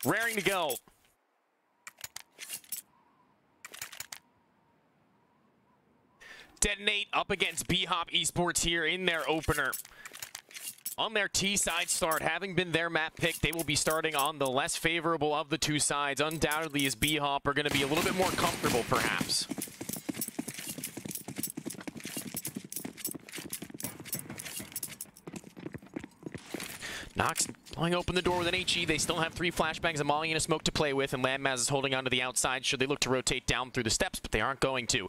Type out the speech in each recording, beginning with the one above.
Raring to go. Detonate up against BHOP Esports here in their opener. On their T-side start, having been their map pick, they will be starting on the less favorable of the two sides. Undoubtedly, as BHOP are going to be a little bit more comfortable, perhaps. Nox blowing open the door with an HE. They still have 3 flashbangs, a molly, and a smoke to play with, and Landmaz is holding onto the outside should they look to rotate down through the steps, but they aren't going to.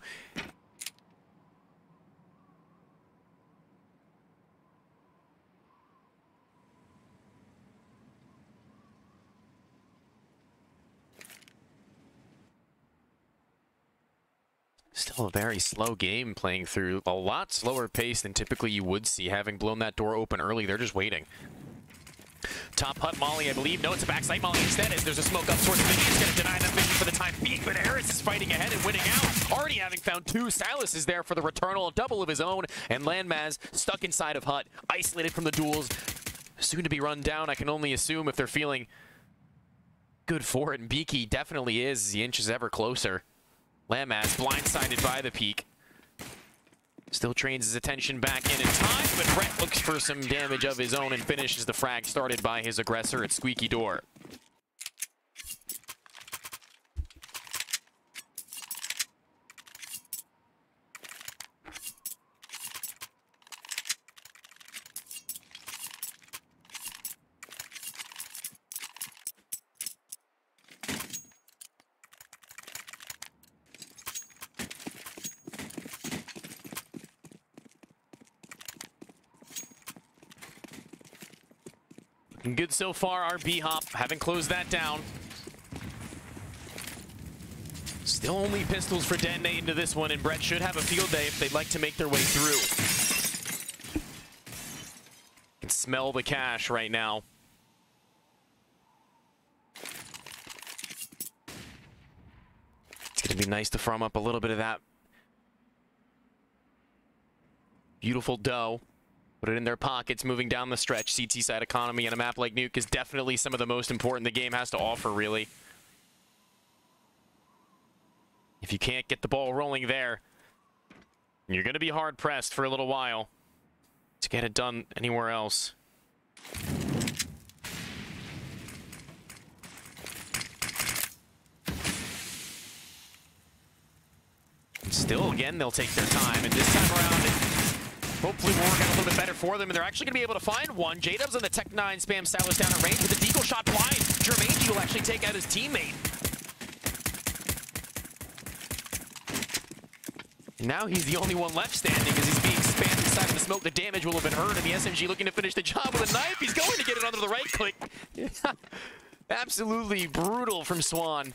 Still a very slow game playing through. A lot slower pace than typically you would see, having blown that door open early. They're just waiting. Top hut molly, I believe. No, it's a backside molly instead, as there's a smoke up towards Vinny. He's going to deny that vision for the time being, but Harris is fighting ahead and winning out. Already having found 2. Silas is there for the returnal, a double of his own, and Landmaz stuck inside of hut, isolated from the duels. Soon to be run down, I can only assume, if they're feeling good for it. And Beaky definitely is, as he inches ever closer. Landmaz blindsided by the peak. Still trains his attention back in time, but Brett looks for some damage of his own and finishes the frag started by his aggressor at Squeaky Door. Good so far, our BHOP. Haven't closed that down. Still only pistols for Detonate into this one, and Brett should have a field day if they'd like to make their way through. Can smell the cash right now. It's going to be nice to farm up a little bit of that beautiful dough. Put it in their pockets, moving down the stretch. CT side economy on a map like Nuke is definitely some of the most important the game has to offer, really. If you can't get the ball rolling there, you're going to be hard-pressed for a little while to get it done anywhere else. And still, again, they'll take their time, and this time around, hopefully we'll work out a little bit better for them, and they're actually going to be able to find one. J-Dubs on the Tech 9 spam Silas down at range with a deagle shot blind. Jermaine will actually take out his teammate. And now he's the only one left standing as he's being spammed inside of the smoke. The damage will have been heard, and the SMG looking to finish the job with a knife. He's going to get it under the right click. Absolutely brutal from Swan.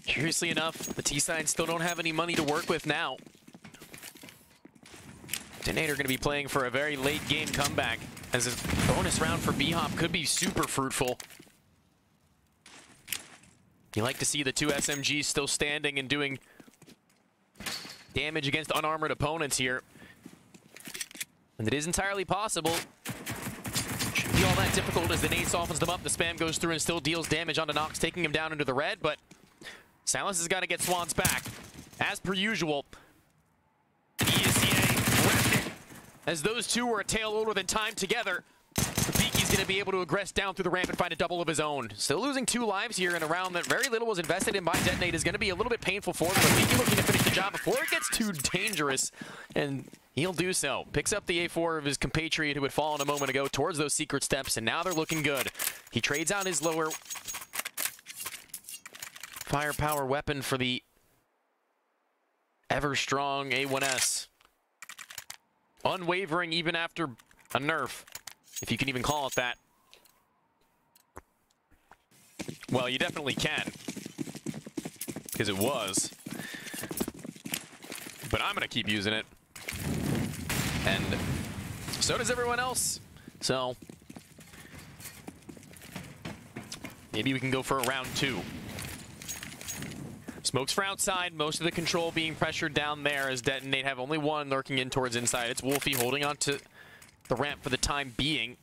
Curiously enough, the T-side still don't have any money to work with now. Detonate are going to be playing for a very late game comeback, as a bonus round for BHOP could be super fruitful. You like to see the 2 SMGs still standing and doing damage against unarmored opponents here. And it is entirely possible. Shouldn't be all that difficult as the nade softens them up. The spam goes through and still deals damage onto Nox, taking him down into the red, but Silas has got to get Swans back. As per usual, ESCA, as those two were a tail older than time together, Beaky's going to be able to aggress down through the ramp and find a double of his own. Still losing 2 lives here in a round that very little was invested in by Detonate is going to be a little bit painful for them, but Beaky looking to finish the job before it gets too dangerous, and he'll do so. Picks up the A4 of his compatriot who had fallen a moment ago towards those secret steps, and now they're looking good. He trades out his lower firepower weapon for the ever-strong A1S. Unwavering even after a nerf, if you can even call it that. Well, you definitely can, because it was. But I'm going to keep using it. and so does everyone else. So maybe we can go for a round 2. Smokes for outside, most of the control being pressured down there as Detonate have only one lurking in towards inside. It's Wolfie holding on to the ramp for the time being.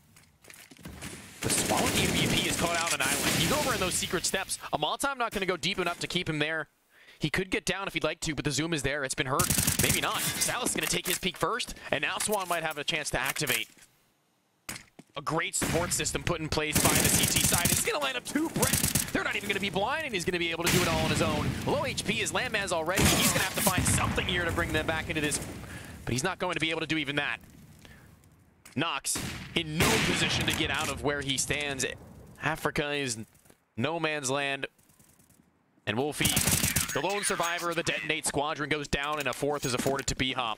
The Swan with the MVP is caught out on an island. He's over in those secret steps. A Molotov not going to go deep enough to keep him there. He could get down if he'd like to, but the zoom is there. It's been hurt. Maybe not. Salas is going to take his peek first, and now Swan might have a chance to activate. A great support system put in place by the CT side. He's going to land up 2 bricks. They're not even going to be blind, and he's going to be able to do it all on his own. Low HP is Landmaz already. He's going to have to find something here to bring them back into this, but he's not going to be able to do even that. Nox in no position to get out of where he stands. Africa is no man's land. And Wolfie, the lone survivor of the Detonate squadron, goes down, and a 4th is afforded to BHOP.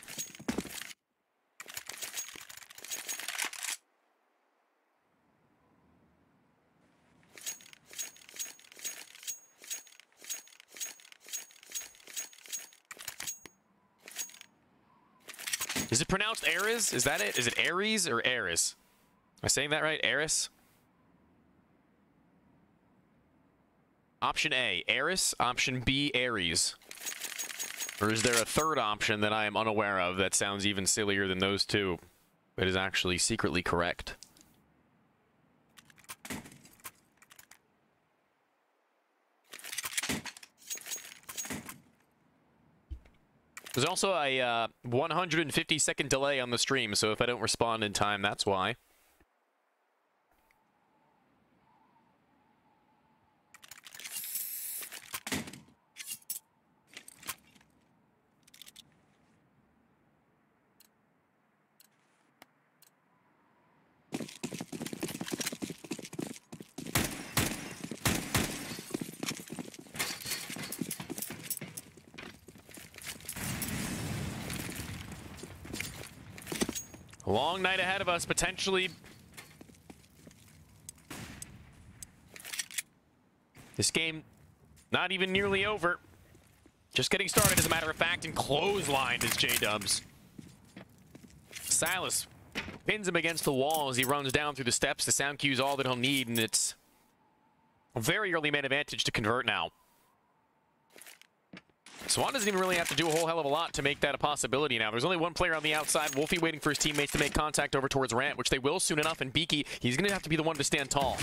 Is it pronounced Ares? Is that it? Is it Ares or Ares? Am I saying that right? Ares? Option A, Ares. Option B, Ares. Or is there a third option that I am unaware of that sounds even sillier than those two, but is actually secretly correct? There's also a 150-second delay on the stream, so if I don't respond in time, that's why. A long night ahead of us, potentially. This game, not even nearly over. Just getting started, as a matter of fact, and clotheslined is J-Dubs. Silas pins him against the wall as he runs down through the steps. The sound cue is all that he'll need, and it's a very early man advantage to convert now. Swan doesn't even really have to do a whole hell of a lot to make that a possibility now. There's only one player on the outside. Wolfie waiting for his teammates to make contact over towards ramp, which they will soon enough. And Beaky, he's going to have to be the one to stand tall.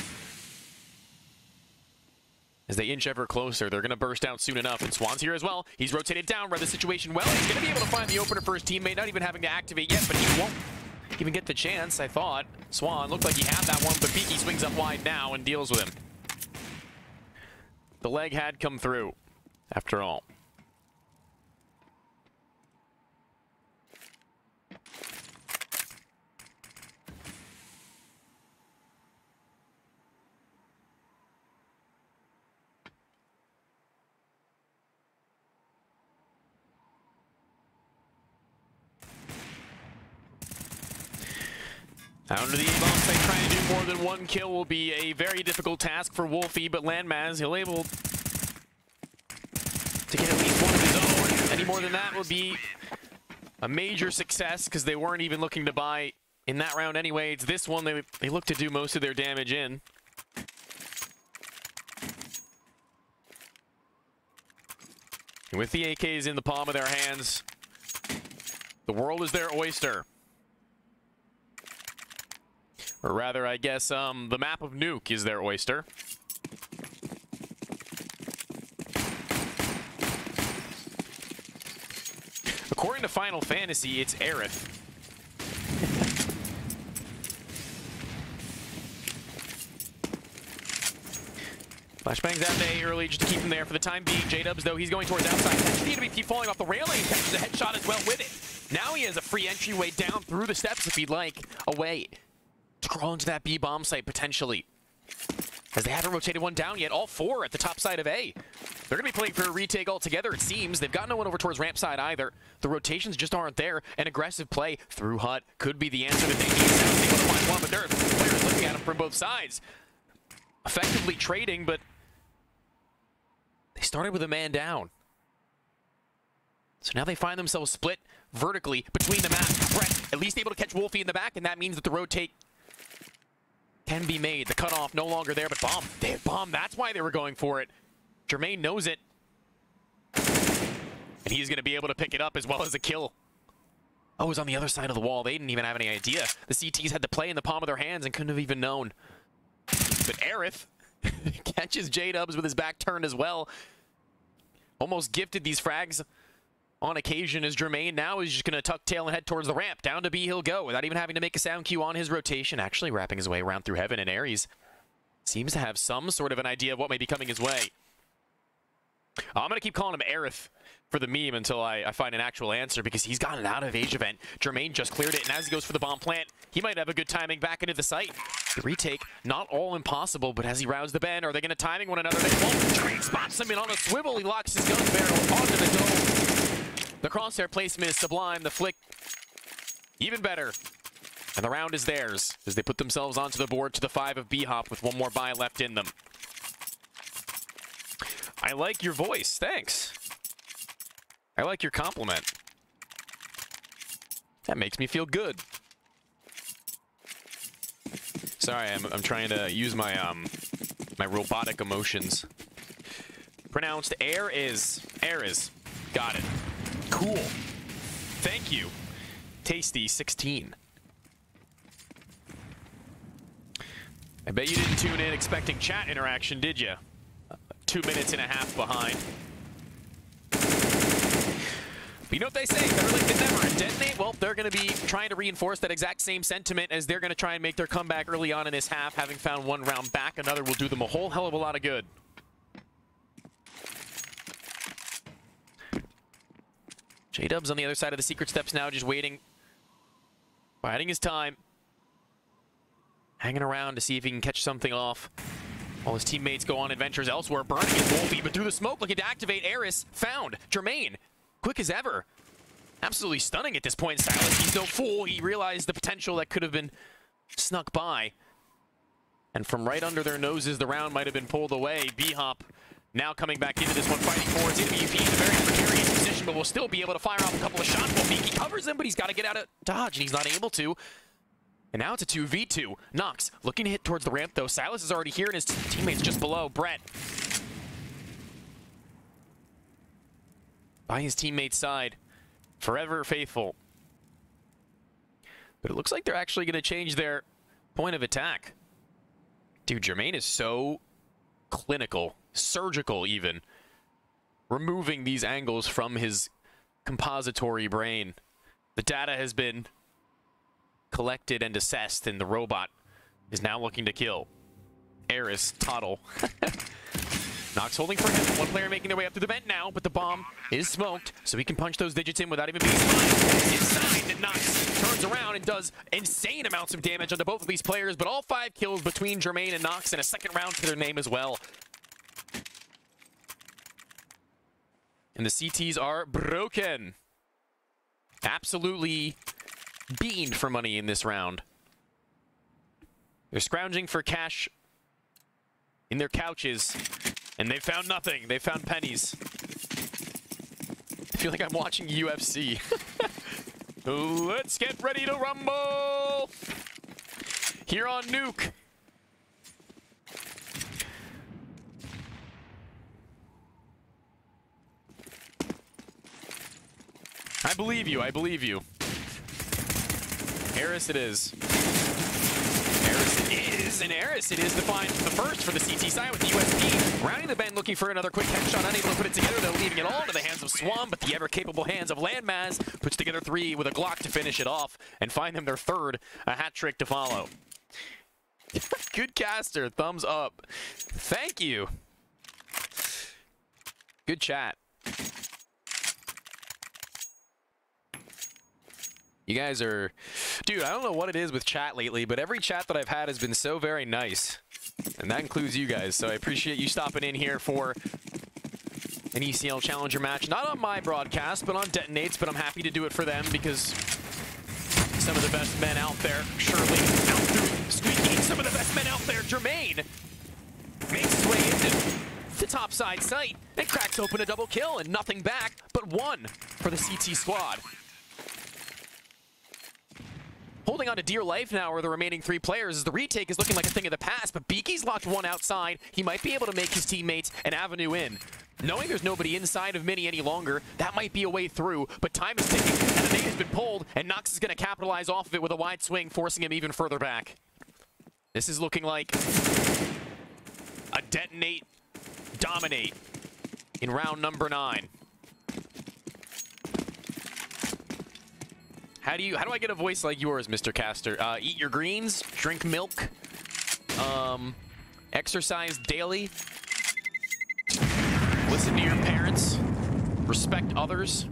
As they inch ever closer, they're going to burst out soon enough. And Swan's here as well. He's rotated down, read the situation well. He's going to be able to find the opener for his teammate, not even having to activate yet, but he won't even get the chance, I thought. Swan looked like he had that one, but Beaky swings up wide now and deals with him. The leg had come through, after all. Down to the bomb site, trying to do more than one kill will be a very difficult task for Wolfie, but Landmaz, he'll able to get at least one of his own. Any more than that would be a major success, because they weren't even looking to buy in that round anyway. It's this one they look to do most of their damage in. And with the AKs in the palm of their hands, the world is their oyster. Or rather, I guess, the map of Nuke is their oyster. According to Final Fantasy, it's Aerith. Flashbangs out A early just to keep him there for the time being. J-Dubs, though, he's going towards outside. Catches the enemy falling off the railing. Catches a headshot as well with it. Now he has a free entryway down through the steps if he'd like. Away. To crawl into that B bomb site potentially. As they haven't rotated one down yet, all 4 at the top side of A. They're going to be playing for a retake altogether, it seems. They've got no one over towards ramp side either. The rotations just aren't there. An aggressive play through hut could be the answer that they need. Sounds able to find one, but there are players looking at him from both sides. Effectively trading, but they started with a man down. So now they find themselves split vertically between the map. Brett at least able to catch Wolfie in the back, and that means that the rotate can be made. The cutoff no longer there, but bomb. They have bomb. That's why they were going for it. Jermaine knows it. And he's going to be able to pick it up as well as a kill. Oh, it was on the other side of the wall. They didn't even have any idea. The CTs had the play in the palm of their hands and couldn't have even known. But Aerith catches J-Dubs with his back turned as well. Almost gifted these frags on occasion as Jermaine now is just going to tuck tail and head towards the ramp. Down to B he'll go without even having to make a sound cue on his rotation. Actually wrapping his way around through heaven, and Ares seems to have some sort of an idea of what may be coming his way. I'm going to keep calling him Aerith for the meme until I find an actual answer, because he's gotten out of Age Event. Jermaine just cleared it, and as he goes for the bomb plant, he might have a good timing back into the site. The retake, not all impossible, but as he rounds the bend, are they going to timing one another? They won't. Jermaine spots him in on a swivel. He locks his gun barrel onto the dome. The crosshair placement is sublime. The flick, even better. And the round is theirs as they put themselves onto the board to the 5 of BHOP with one more buy left in them. I like your voice. Thanks. I like your compliment. That makes me feel good. Sorry, I'm trying to use my my robotic emotions. Pronounced air is. Got it. Cool. Thank you. Tasty 16. I bet you didn't tune in expecting chat interaction, did you? 2 minutes and a half behind. But you know what they say, better late than never. And Detonate, well, they're going to be trying to reinforce that exact same sentiment as they're going to try and make their comeback early on in this half. Having found one round back, another will do them a whole hell of a lot of good. J-Dubs on the other side of the secret steps now, just waiting. Biding his time. Hanging around to see if he can catch something off. While his teammates go on adventures elsewhere, burning his Wolfie, but through the smoke looking to activate Eris. Found Jermaine. Quick as ever. Absolutely stunning at this point. Silas, he's no fool. He realized the potential that could have been snuck by. And from right under their noses, the round might have been pulled away. BHOP now coming back into this one, fighting forward. EWP in a very precarious position, but will still be able to fire off a couple of shots. Wolfie, he covers him, but he's got to get out of dodge, and he's not able to. And now it's a 2v2. Nox looking to hit towards the ramp, though. Silas is already here, and his teammates just below. Brett by his teammate's side, forever faithful. But it looks like they're actually going to change their point of attack. Dude, Jermaine is so clinical, surgical even, removing these angles from his compository brain. The data has been collected and assessed, and the robot is now looking to kill. Eris, Toddle. Nox holding for him. One player making their way up through the vent now, but the bomb is smoked, so he can punch those digits in without even being spotted. Inside, and Nox turns around and does insane amounts of damage onto both of these players, but all 5 kills between Jermaine and Nox, and a second round to their name as well. And the CTs are broken. Absolutely beaned for money in this round. They're scrounging for cash in their couches, and they found nothing. They found pennies. I feel like I'm watching UFC. Let's get ready to rumble here on Nuke. I believe you. I believe you. Eris it is. Eris it is, and Eris it is to find the first for the CT side with the USP. Rounding the bend, looking for another quick headshot, unable to put it together, though, leaving it all into the hands of Swam, but the ever-capable hands of Landmaz puts together 3 with a Glock to finish it off and find them their 3rd, a hat trick to follow. Good caster, thumbs up. Thank you. Good chat. You guys are... Dude, I don't know what it is with chat lately, but every chat that I've had has been so very nice. And that includes you guys, so I appreciate you stopping in here for an ECL Challenger match. Not on my broadcast, but on Detonate's, but I'm happy to do it for them because some of the best men out there, surely out through squeaking, some of the best men out there, Jermaine, makes his way into the top side site and cracks open a double kill and nothing back but 1 for the CT squad. holding on to dear life now are the remaining 3 players as the retake is looking like a thing of the past, but Beaky's locked one outside. He might be able to make his teammates an avenue in. Knowing there's nobody inside of Mini any longer, that might be a way through, but time is ticking, and the nade has been pulled, and Nox is going to capitalize off of it with a wide swing, forcing him even further back. This is looking like a detonate, dominate in round number 9. How do I get a voice like yours, Mr. Caster? Eat your greens, drink milk, exercise daily, listen to your parents, respect others.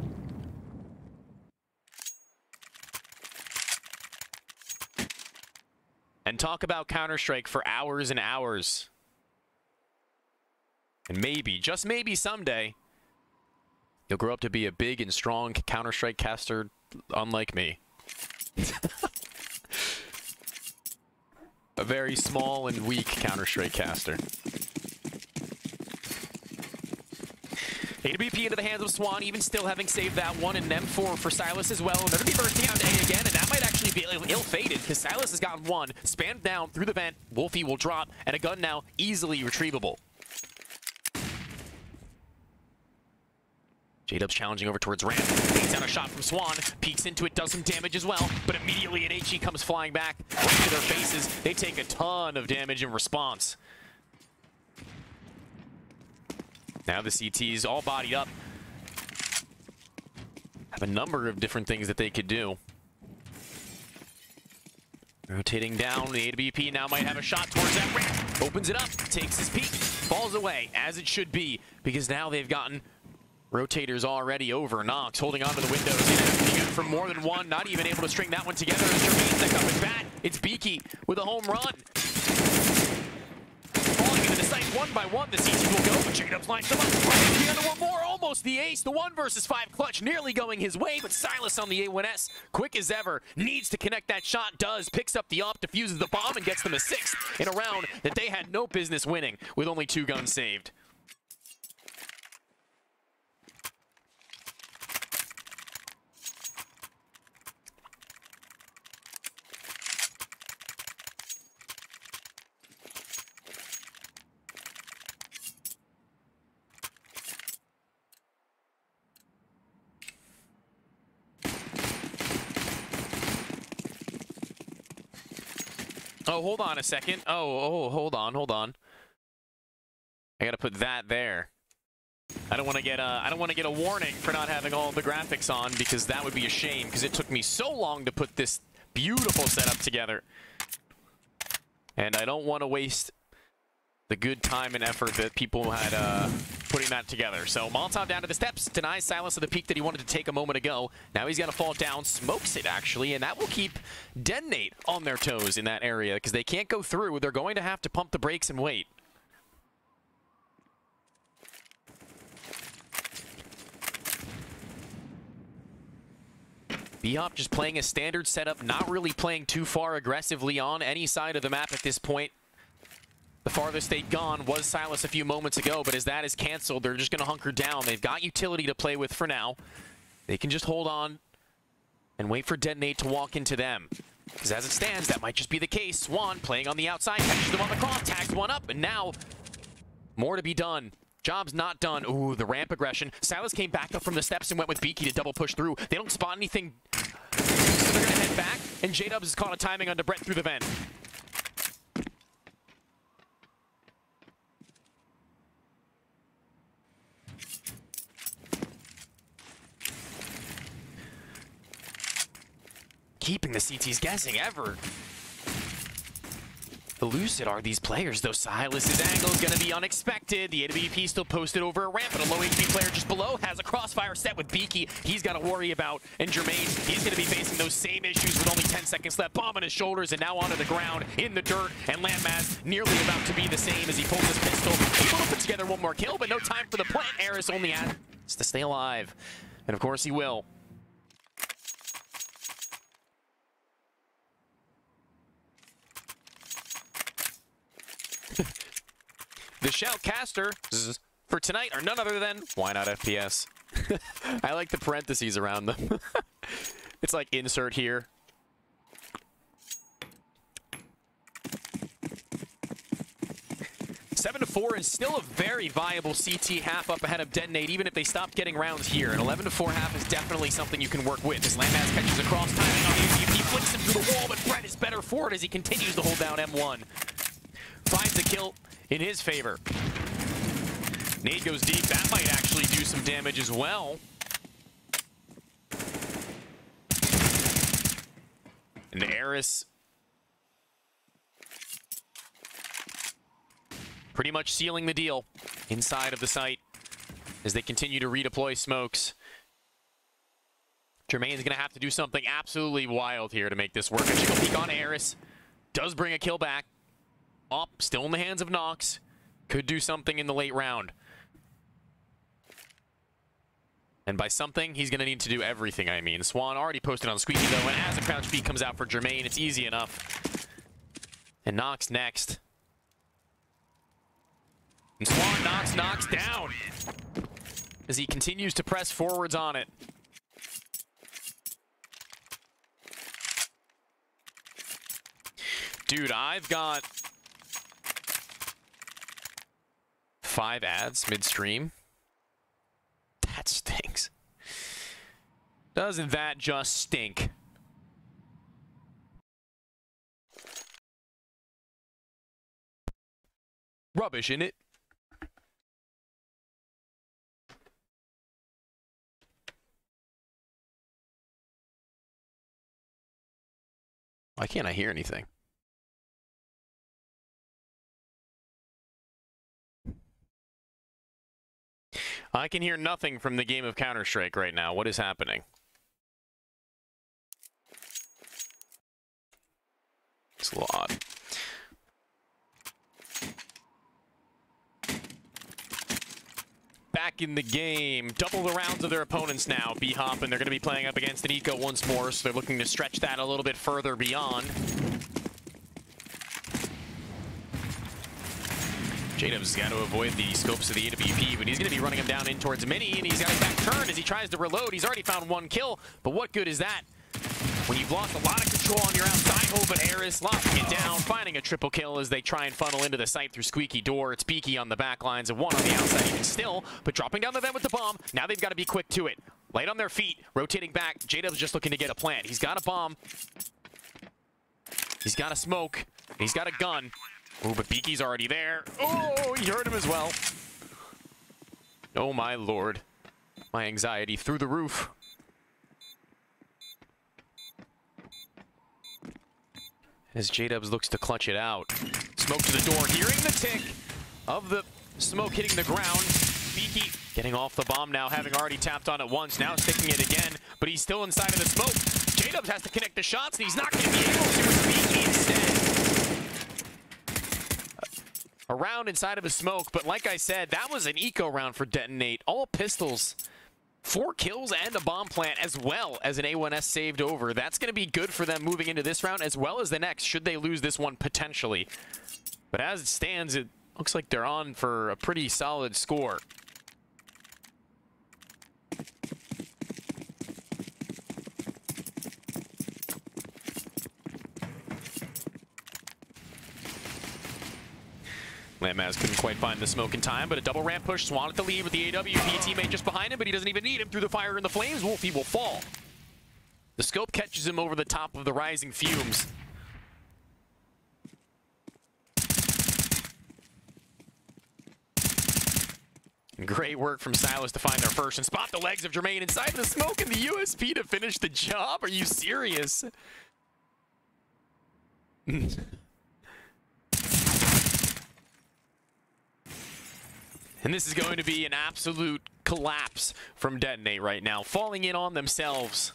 And talk about Counter-Strike for hours and hours. And maybe, just maybe someday, you'll grow up to be a big and strong Counter-Strike caster unlike me. A very small and weak Counter-Strike caster. AWP into the hands of Swan, even still having saved that one, and M4 for Silas as well. And they're going to be bursting out to A again, and that might actually be ill-fated, because Silas has gotten one, spammed down through the vent, Wolfie will drop, and a gun now easily retrievable. J-Dub's challenging over towards ramp, takes out a shot from Swan, peeks into it, does some damage as well, but immediately an HE comes flying back right to their faces. They take a ton of damage in response. Now the CTs all bodied up. Have a number of different things that they could do. Rotating down, the AWP now might have a shot towards that ramp. Opens it up, takes his peek, falls away, as it should be, because now they've gotten rotators already over. Nox holding onto the windows. From more than one, not even able to string that one together. As Jermaine's neck up his bat. It's Beaky with a home run. Falling into the sight one by one. The CT will go, but J-Dubs lines them up. The other one more, almost the ace. The 1 versus 5 clutch nearly going his way, but Silas on the A1S, quick as ever, needs to connect that shot, does, picks up the up, defuses the bomb, and gets them a 6th in a round that they had no business winning with only 2 guns saved. Oh, hold on a second. Hold on. I gotta put that there. I don't want to get a warning for not having all the graphics on, because that would be a shame, because it took me so long to put this beautiful setup together. And I don't want to waste the good time and effort that people had putting that together. So Molotov down to the steps, denies Silas of the peak that he wanted to take a moment ago. Now he's going to fall down, smokes it actually, and that will keep DETONATE on their toes in that area, because they can't go through. They're going to have to pump the brakes and wait. BHOP just playing a standard setup, not really playing too far aggressively on any side of the map at this point. The farthest they'd gone was Silas a few moments ago, but as that is canceled, they're just going to hunker down. They've got utility to play with for now. They can just hold on and wait for DETONATE to walk into them. Because as it stands, that might just be the case. Swan playing on the outside, catches them on the cross, tags one up, and now more to be done. Job's not done. Ooh, the ramp aggression. Silas came back up from the steps and went with Beaky to double push through. They don't spot anything, so they're going to head back, and J-Dubs is caught a timing onto Brett through the vent. Keeping the CTs guessing ever. Elusive are these players, though. Silas's angle is going to be unexpected. The AWP still posted over a ramp, but a low HP player just below has a crossfire set with Beaky. He's got to worry about, and Jermaine, he's going to be facing those same issues with only 10 seconds left. Bomb on his shoulders and now onto the ground in the dirt, and Landmass nearly about to be the same as he pulls his pistol. Able to put together one more kill, but no time for the plant. Eris only has to stay alive, and of course he will. The shoutcasters for tonight are none other than Why Not FPS. I like the parentheses around them. It's like insert here. 7-4 is still a very viable CT half up ahead of Detonate, even if they stop getting rounds here. An 11-4 half is definitely something you can work with. As Landmass catches across, timing on the MVP, flicks him through the wall, but Brett is better for it as he continues to hold down M1. Finds a kill in his favor. Nade goes deep. That might actually do some damage as well. And Eris pretty much sealing the deal inside of the site as they continue to redeploy smokes. Jermaine's going to have to do something absolutely wild here to make this work. A chickle peek on Eris. Does bring a kill back. Still in the hands of Nox. Could do something in the late round. And by something, he's going to need to do everything, I mean. Swan already posted on Squeaky, though, and as a crouch peek comes out for Jermaine, it's easy enough. And Nox next. And Swan knocks down as he continues to press forwards on it. Dude, I've got 5 ads midstream. That stinks. Doesn't that just stink? Rubbish, innit? Why can't I hear anything? I can hear nothing from the game of Counter-Strike right now. What is happening? It's a little odd. Back in the game. Double the rounds of their opponents now. BHOP, and they're going to be playing up against an Eco once more, so they're looking to stretch that a little bit further beyond. J-Dub's got to avoid the scopes of the AWP, but he's going to be running him down in towards Mini, and he's got his back turned as he tries to reload. He's already found 1 kill, but what good is that when you've lost a lot of control on your outside hole? But Eris locking it down, finding a triple kill as they try and funnel into the site through Squeaky Door. It's Beaky on the back lines and 1 on the outside even still, but dropping down the vent with the bomb. Now they've got to be quick to it. Light on their feet, rotating back. J-Dub's just looking to get a plant. He's got a bomb. He's got a smoke. He's got a gun. Oh, but Beaky's already there. Oh, he heard him as well. Oh, my lord. My anxiety through the roof. As J-Dubs looks to clutch it out. Smoke to the door, hearing the tick of the smoke hitting the ground. Beaky getting off the bomb now, having already tapped on it once. Now sticking it again, but he's still inside of the smoke. J-Dubs has to connect the shots, and he's not going to be able to with Beaky instead. A round inside of a smoke, but like I said, that was an eco round for Detonate. All pistols, 4 kills and a bomb plant, as well as an A1S saved over. That's going to be good for them moving into this round, as well as the next, should they lose this one potentially. But as it stands, it looks like they're on for a pretty solid score. Landmass couldn't quite find the smoke in time, but a double ramp push. Swan at the lead with the AWP teammate just behind him, but he doesn't even need him through the fire and the flames. Wolfie will fall. The scope catches him over the top of the rising fumes. Great work from Silas to find their first and spot the legs of Jermaine inside the smoke and the USP to finish the job. Are you serious? And this is going to be an absolute collapse from Detonate right now, falling in on themselves.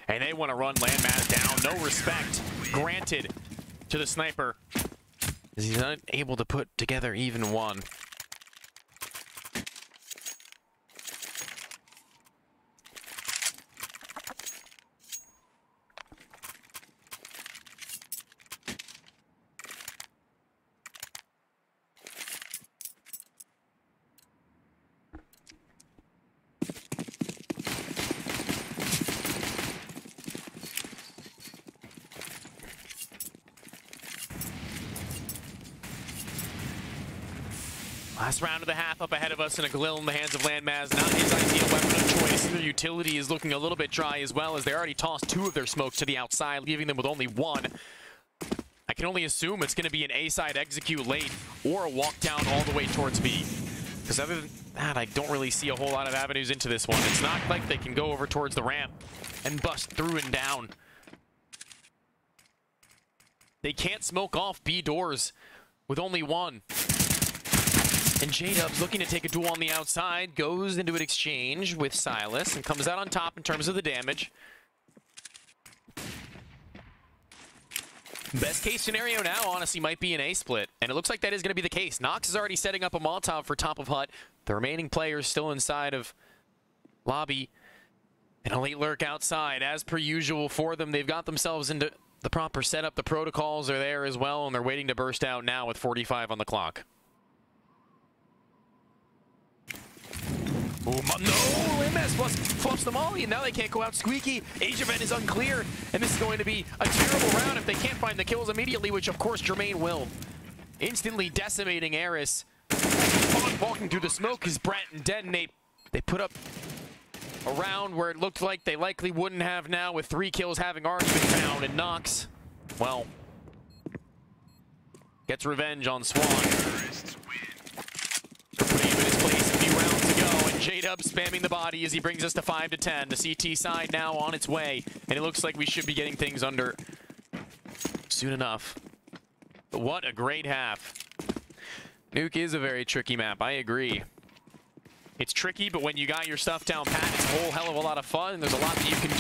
And they want to run Landmass down. No respect granted to the sniper, as he's unable to put together even one. Last round of the half up ahead of us, and a Galil in the hands of Landmaz. Not his ideal weapon of choice. Their utility is looking a little bit dry as well, as they already tossed 2 of their smokes to the outside, leaving them with only 1. I can only assume it's going to be an A-side execute late, or a walk down all the way towards B. Because other than that, I don't really see a whole lot of avenues into this one. It's not like they can go over towards the ramp and bust through and down. They can't smoke off B doors with only 1. And J-Dub's looking to take a duel on the outside, goes into an exchange with Silas, and comes out on top in terms of the damage. Best case scenario now, honestly, might be an A-split, and it looks like that is going to be the case. Nox is already setting up a Molotov for top of hut. The remaining players still inside of lobby, and a late lurk outside. As per usual for them, they've got themselves into the proper setup. The protocols are there as well, and they're waiting to burst out now with 45 on the clock. Oh, no! MS fluffs the molly, and now they can't go out squeaky. Asia Vent is unclear, and this is going to be a terrible round if they can't find the kills immediately, which of course Jermaine will. Instantly decimating Eris. Walking through the smoke is Brent and Detonate. They put up a round where it looked like they likely wouldn't have now, with 3 kills having already been found, and Nox, well, gets revenge on Swan. Putting him in his place, a few rounds to go, and J-Dub spamming the body as he brings us to 5 to 10. The CT side now on its way, and it looks like we should be getting things under soon enough. But what a great half. Nuke is a very tricky map, I agree. It's tricky, but when you got your stuff down pat, it's a whole hell of a lot of fun, and there's a lot that you can do.